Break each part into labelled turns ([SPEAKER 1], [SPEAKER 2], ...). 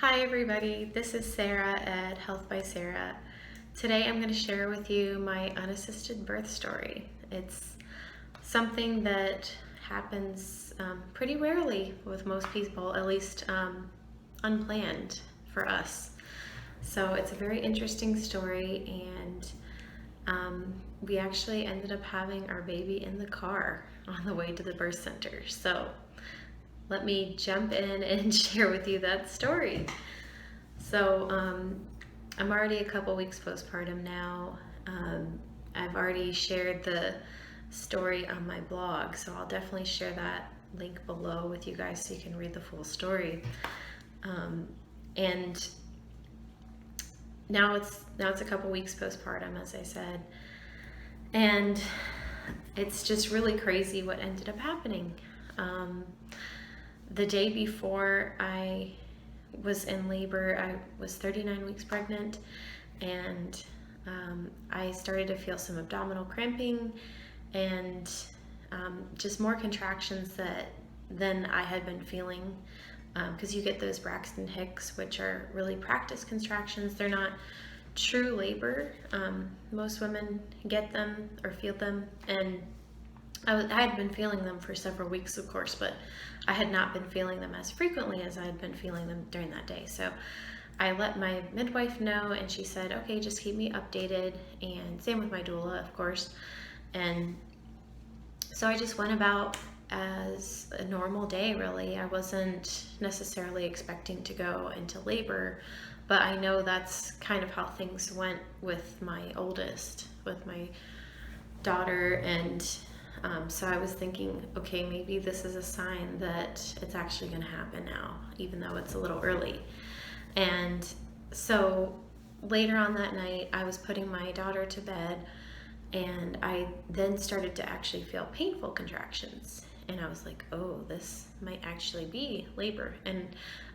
[SPEAKER 1] Hi everybody, this is Sarah at Health by Sarah. Today I'm going to share with you my unassisted birth story. It's something that happens pretty rarely with most people, at least unplanned for us. So it's a very interesting story, and we actually ended up having our baby in the car on the way to the birth center. So let me jump in and share with you that story. So I'm already a couple weeks postpartum now. I've already shared the story on my blog, so I'll definitely share that link below with you guys so you can read the full story. And now it's a couple weeks postpartum, as I said, and it's just really crazy what ended up happening. The day before I was in labor, I was 39 weeks pregnant, and I started to feel some abdominal cramping and just more contractions than I had been feeling, because you get those Braxton Hicks, which are really practice contractions. They're not true labor. Most women get them or feel them, and I had been feeling them for several weeks, of course, but I had not been feeling them as frequently as I had been feeling them during that day. So I let my midwife know, and she said, okay, just keep me updated, and same with my doula, of course. And so I just went about as a normal day, really. I wasn't necessarily expecting to go into labor, but I know that's kind of how things went with my oldest, with my daughter. And so I was thinking, okay, maybe this is a sign that it's actually going to happen now, even though it's a little early. And so later on that night, I was putting my daughter to bed, and I then started to actually feel painful contractions. And I was like, oh, this might actually be labor. And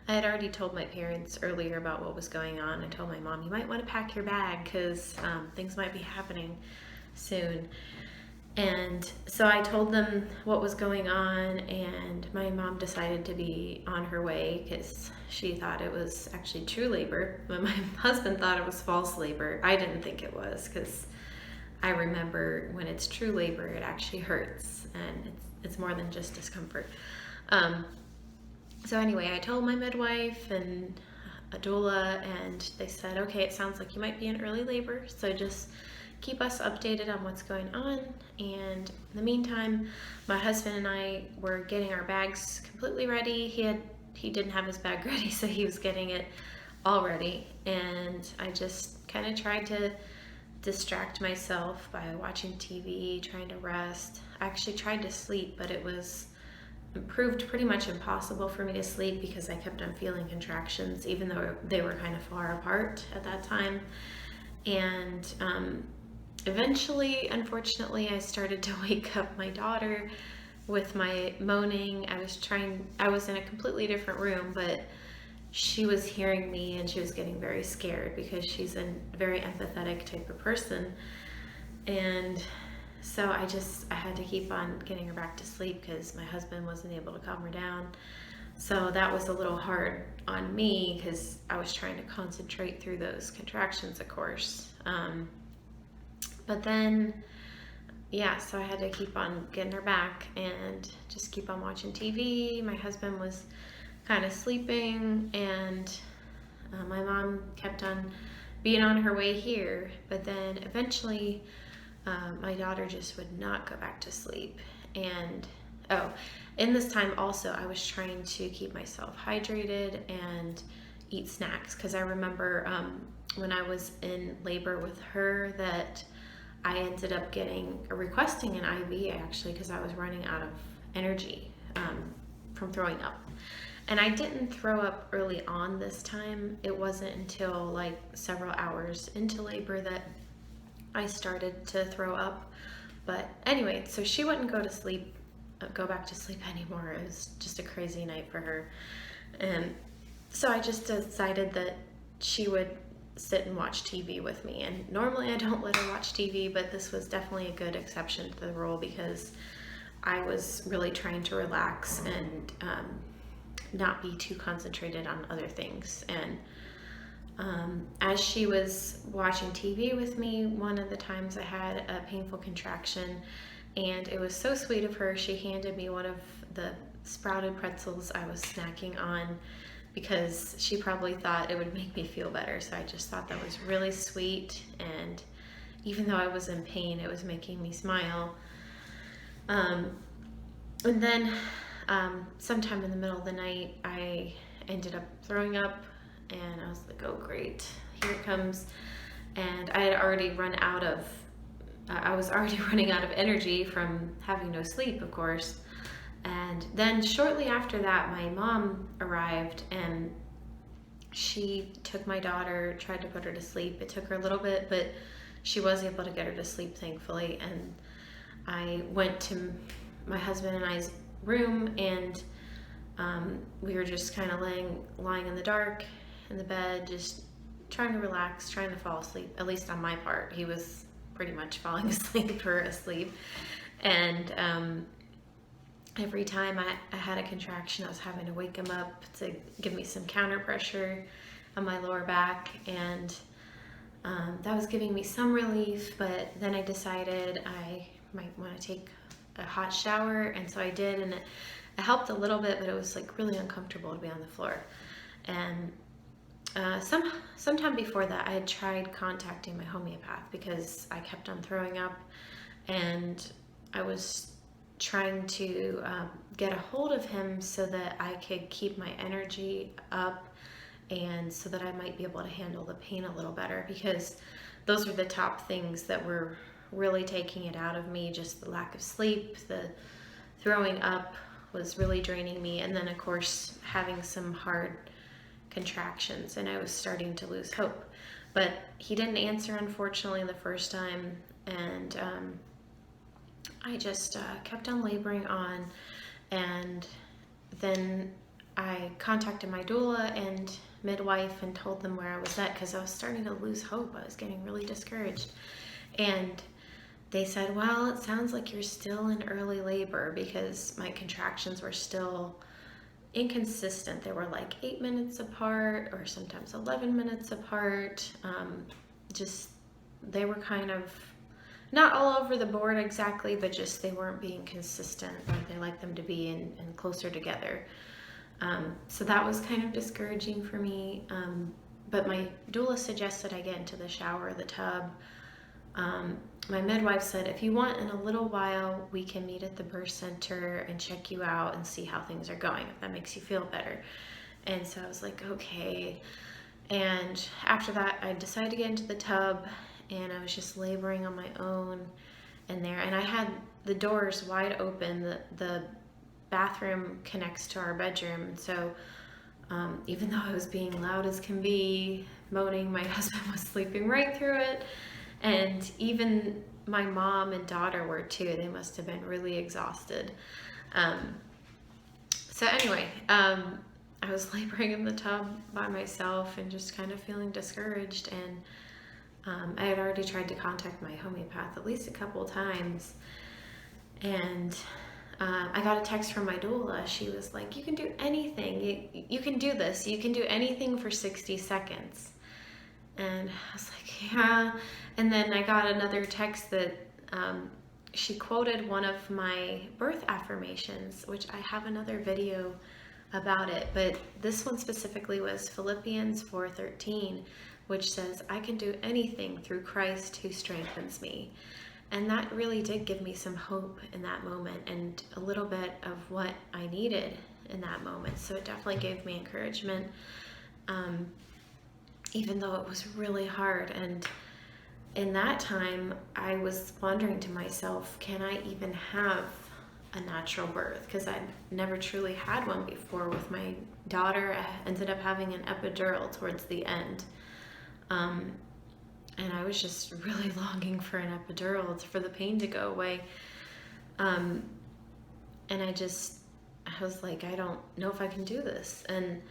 [SPEAKER 1] I had already told my parents earlier about what was going on. I told my mom, you might want to pack your bag because things might be happening soon. And so I told them what was going on, and my mom decided to be on her way because she thought it was actually true labor, but my husband thought it was false labor. I didn't think it was, because I remember when it's true labor, it actually hurts, and it's more than just discomfort. So anyway, I told my midwife and a doula, and they said, okay, it sounds like you might be in early labor, so just keep us updated on what's going on. And in the meantime, my husband and I were getting our bags completely ready. He didn't have his bag ready, so he was getting it all ready. And I just kind of tried to distract myself by watching TV, trying to rest. I actually tried to sleep, but it proved pretty much impossible for me to sleep because I kept on feeling contractions, even though they were kind of far apart at that time. And eventually, unfortunately, I started to wake up my daughter with my moaning. I was in a completely different room, but she was hearing me, and she was getting very scared because she's a very empathetic type of person. And so I had to keep on getting her back to sleep because my husband wasn't able to calm her down. So that was a little hard on me because I was trying to concentrate through those contractions, of course. But then, so I had to keep on getting her back and just keep on watching TV. My husband was kind of sleeping, and my mom kept on being on her way here. But then eventually, my daughter just would not go back to sleep. And in this time also, I was trying to keep myself hydrated and eat snacks, because I remember when I was in labor with her that I ended up requesting an IV, actually, because I was running out of energy from throwing up. And I didn't throw up early on this time. It wasn't until like several hours into labor that I started to throw up. But anyway, so she wouldn't go back to sleep anymore. It was just a crazy night for her. And so I just decided that she would sit and watch TV with me. And normally I don't let her watch TV, but this was definitely a good exception to the rule because I was really trying to relax and not be too concentrated on other things. And as she was watching TV with me, one of the times I had a painful contraction, and it was so sweet of her. She handed me one of the sprouted pretzels I was snacking on because she probably thought it would make me feel better. So I just thought that was really sweet, and even though I was in pain, it was making me smile. And then sometime in the middle of the night, I ended up throwing up, and I was like, oh great, here it comes. And I had already I was already running out of energy from having no sleep, of course. And then shortly after that, my mom arrived, and she took my daughter, tried to put her to sleep. It took her a little bit, but she was able to get her to sleep, thankfully. And I went to my husband and I's room, and we were just kind of lying in the dark in the bed, just trying to relax, trying to fall asleep, at least on my part. He was pretty much falling asleep or asleep. And every time I had a contraction, I was having to wake him up to give me some counter pressure on my lower back, and that was giving me some relief. But then I decided I might want to take a hot shower, and so I did, and it helped a little bit, but it was like really uncomfortable to be on the floor. And sometime before that, I had tried contacting my homeopath because I kept on throwing up, and I was trying to get a hold of him so that I could keep my energy up, and so that I might be able to handle the pain a little better, because those were the top things that were really taking it out of me. Just the lack of sleep, the throwing up was really draining me, and then of course having some hard contractions, and I was starting to lose hope. But he didn't answer, unfortunately, the first time, and I just kept on laboring on. And then I contacted my doula and midwife and told them where I was at, because I was starting to lose hope. I was getting really discouraged. And they said, well, it sounds like you're still in early labor, because my contractions were still inconsistent. They were like 8 minutes apart, or sometimes 11 minutes apart. They were kind of not all over the board exactly, but just they weren't being consistent like they like them to be, and closer together. So that was kind of discouraging for me. But my doula suggested I get into the shower or the tub. My midwife said, if you want, in a little while, we can meet at the birth center and check you out and see how things are going, if that makes you feel better. And so I was like, okay. And after that, I decided to get into the tub, and I was just laboring on my own in there. And I had the doors wide open. The bathroom connects to our bedroom. And so even though I was being loud as can be, moaning, my husband was sleeping right through it. And even my mom and daughter were too. They must have been really exhausted. So anyway, I was laboring in the tub by myself and just kind of feeling discouraged. And I had already tried to contact my homeopath at least a couple times. And I got a text from my doula. She was like, you can do anything. You can do this. You can do anything for 60 seconds. And I was like, yeah. And then I got another text that she quoted one of my birth affirmations, which I have another video about it. But this one specifically was Philippians 4:13, which says, I can do anything through Christ who strengthens me. And that really did give me some hope in that moment, and a little bit of what I needed in that moment. So it definitely gave me encouragement. Even though it was really hard. And in that time, I was wondering to myself, can I even have a natural birth? Because I'd never truly had one before. With my daughter, I ended up having an epidural towards the end. And I was just really longing for an epidural, for the pain to go away. And I was like, I don't know if I can do this. And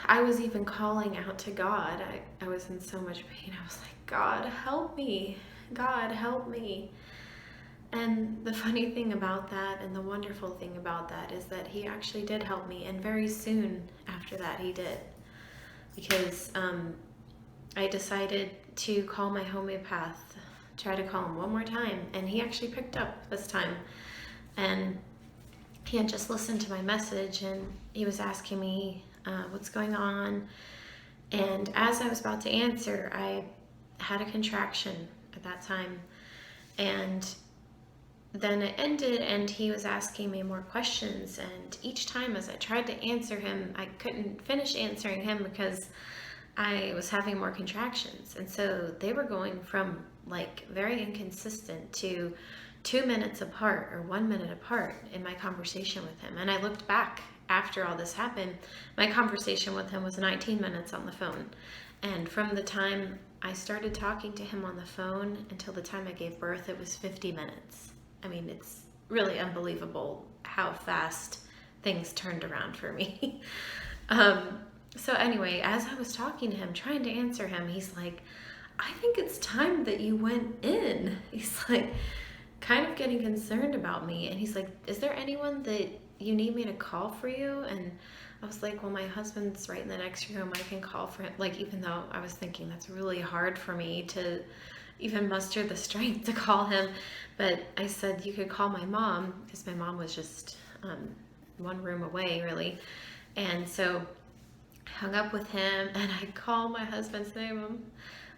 [SPEAKER 1] I was even calling out to God. I was in so much pain. I was like, God, help me. God, help me. And the funny thing about that, and the wonderful thing about that, is that he actually did help me, and very soon after that he did. Because I decided to call my homeopath, try to call him one more time, and he actually picked up this time. And he had just listened to my message, and he was asking me what's going on. And as I was about to answer, I had a contraction at that time. And then it ended, and he was asking me more questions. And each time as I tried to answer him, I couldn't finish answering him because I was having more contractions. And so they were going from like very inconsistent to 2 minutes apart or 1 minute apart in my conversation with him. And I looked back after all this happened, my conversation with him was 19 minutes on the phone. And from the time I started talking to him on the phone until the time I gave birth, it was 50 minutes. I mean, it's really unbelievable how fast things turned around for me. So anyway, as I was talking to him, trying to answer him, he's like, I think it's time that you went in. He's like, kind of getting concerned about me. And he's like, is there anyone that you need me to call for you? And I was like, well, my husband's right in the next room. I can call for him. Like, even though I was thinking that's really hard for me to even muster the strength to call him. But I said, you could call my mom, because my mom was just one room away, really. And so I hung up with him, and I call my husband's name. I'm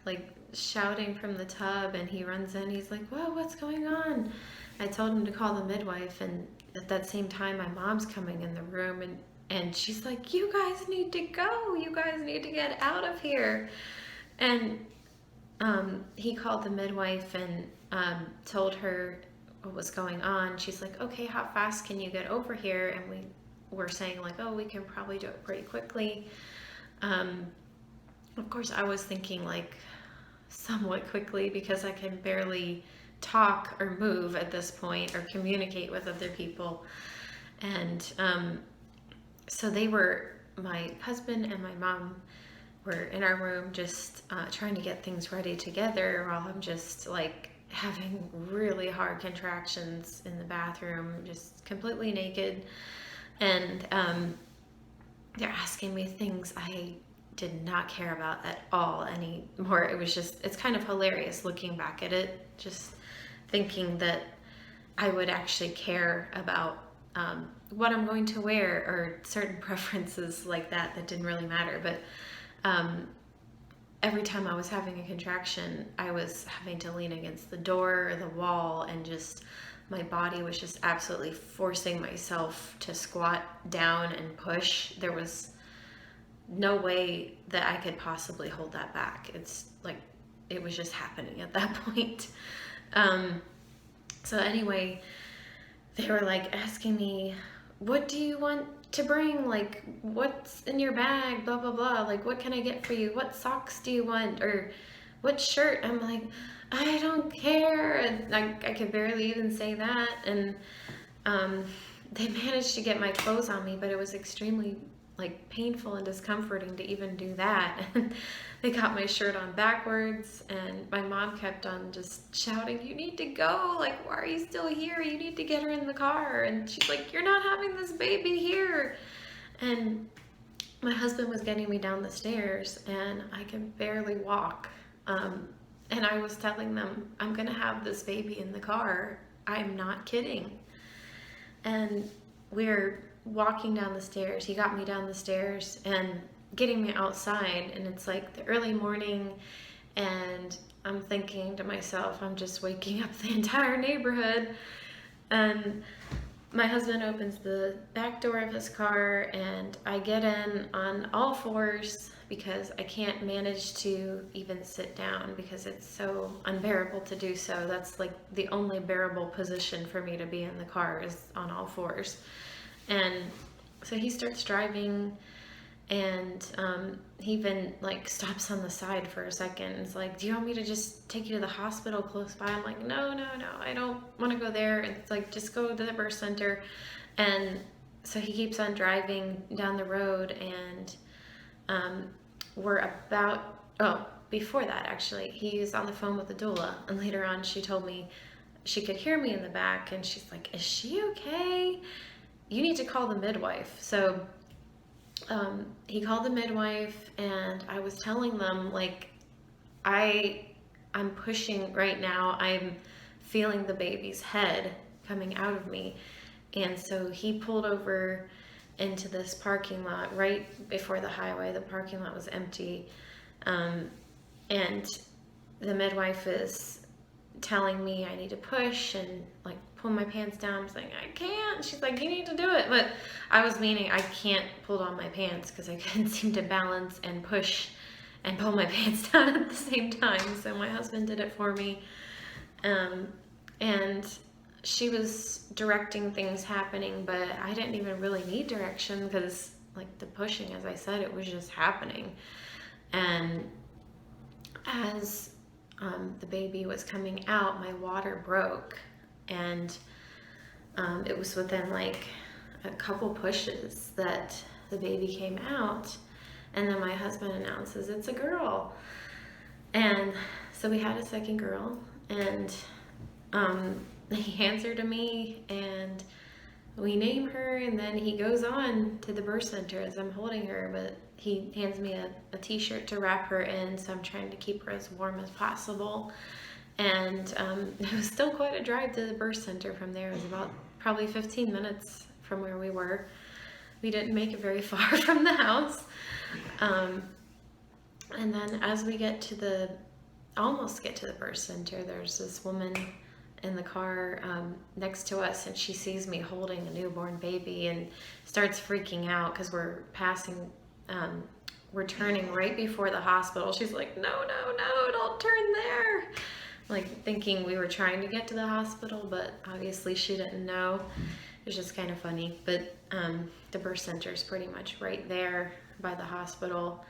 [SPEAKER 1] like shouting from the tub, and he runs in. He's like, whoa, what's going on? I told him to call the midwife, and at that same time my mom's coming in the room, and she's like, you guys need to go. You guys need to get out of here. And he called the midwife and told her what was going on. She's like, okay, how fast can you get over here? And we were saying like, oh, we can probably do it pretty quickly. Of course, I was thinking like somewhat quickly, because I can barely talk or move at this point or communicate with other people. And so my husband and my mom were in our room just trying to get things ready together, while I'm just like having really hard contractions in the bathroom, just completely naked. And they're asking me things I did not care about at all anymore. It was just, it's kind of hilarious looking back at it, just thinking that I would actually care about what I'm going to wear, or certain preferences like that didn't really matter. But every time I was having a contraction, I was having to lean against the door or the wall, and just my body was just absolutely forcing myself to squat down and push. There was no way that I could possibly hold that back. It's like, it was just happening at that point. So anyway, they were like asking me, what do you want to bring? Like, what's in your bag? Blah, blah, blah. Like, what can I get for you? What socks do you want? Or what shirt? I'm like, I don't care. And I could barely even say that. And they managed to get my clothes on me, but it was extremely like painful and discomforting to even do that. And they got my shirt on backwards, and my mom kept on just shouting, you need to go, like, why are you still here? You need to get her in the car. And she's like, you're not having this baby here. And my husband was getting me down the stairs, and I could barely walk. And I was telling them, I'm gonna have this baby in the car. I'm not kidding. And we're walking down the stairs. He got me down the stairs and getting me outside, and it's like the early morning, and I'm thinking to myself, I'm just waking up the entire neighborhood. And my husband opens the back door of his car, and I get in on all fours because I can't manage to even sit down because it's so unbearable to do so. That's like the only bearable position for me to be in the car, is on all fours. And so he starts driving, and he even like stops on the side for a second and is like, do you want me to just take you to the hospital close by? I'm like, no, I don't want to go there. And it's like, just go to the birth center. And so he keeps on driving down the road, and before that actually, he was on the phone with the doula, and later on she told me she could hear me in the back, and she's like, "Is she okay? You need to call the midwife." So he called the midwife, and I was telling them, like, I'm pushing right now. I'm feeling the baby's head coming out of me. And so he pulled over into this parking lot right before the highway. The parking lot was empty. And the midwife is telling me I need to push and like pull my pants down. I'm saying, I can't. She's like, you need to do it. But I was meaning I can't pull down my pants because I couldn't seem to balance and push and pull my pants down at the same time. So my husband did it for me. And she was directing things happening, but I didn't even really need direction because like the pushing, as I said, it was just happening. And as the baby was coming out, my water broke, and it was within like a couple pushes that the baby came out. And then my husband announces it's a girl. And so we had a second girl, and he hands her to me, and we name her, and then he goes on to the birth center as I'm holding her, but he hands me a t-shirt to wrap her in, so I'm trying to keep her as warm as possible. And it was still quite a drive to the birth center from there. It was about probably 15 minutes from where we were. We didn't make it very far from the house. And then as we almost get to the birth center, there's this woman in the car next to us, and she sees me holding a newborn baby and starts freaking out because we're turning right before the hospital. She's like, no, don't turn there. Like thinking we were trying to get to the hospital, but obviously she didn't know. It was just kind of funny. But the birth center is pretty much right there by the hospital.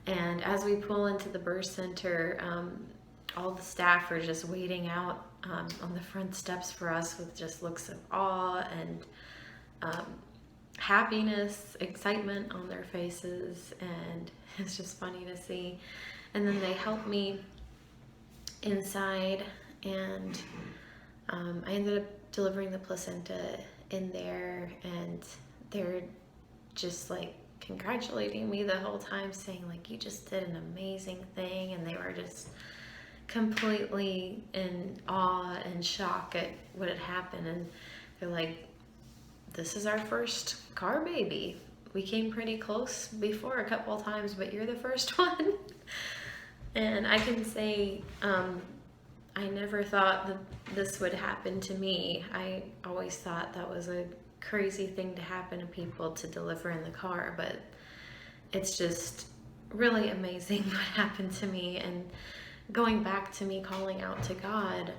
[SPEAKER 1] And as we pull into the birth center, all the staff are just waiting out on the front steps for us with just looks of awe and happiness, excitement on their faces, and it's just funny to see. And then they helped me inside, and I ended up delivering the placenta in there, and they're just like congratulating me the whole time, saying like, you just did an amazing thing. And they were just completely in awe and shock at what had happened. And they're like, this is our first car baby. We came pretty close before a couple of times, but you're the first one. And I can say I never thought that this would happen to me. I always thought that was a crazy thing to happen to people, to deliver in the car, but it's just really amazing what happened to me. And going back to me calling out to God,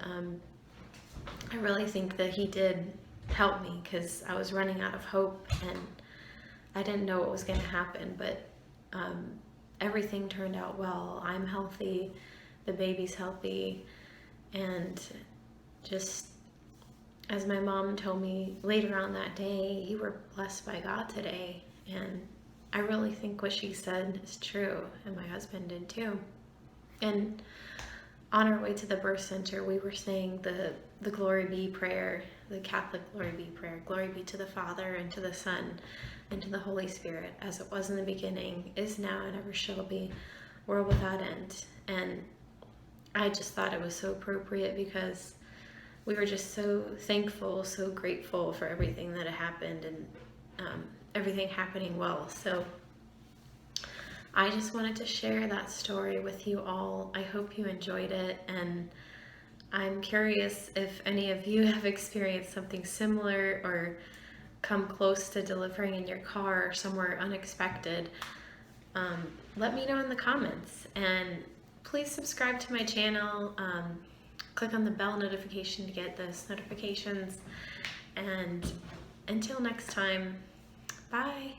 [SPEAKER 1] I really think that he did help me, because I was running out of hope and I didn't know what was going to happen, but everything turned out well. I'm healthy, the baby's healthy, and just as my mom told me later on that day, you were blessed by God today. And I really think what she said is true, and my husband did too. And on our way to the birth center, we were saying the Glory Be prayer, the Catholic Glory Be prayer. Glory be to the Father, and to the Son, and to the Holy Spirit, as it was in the beginning, is now, and ever shall be, world without end. And I just thought it was so appropriate, because we were just so thankful, so grateful for everything that had happened, and everything happening well. So I just wanted to share that story with you all. I hope you enjoyed it, and I'm curious if any of you have experienced something similar or come close to delivering in your car or somewhere unexpected. Let me know in the comments, and please subscribe to my channel. Click on the bell notification to get those notifications, and until next time, bye.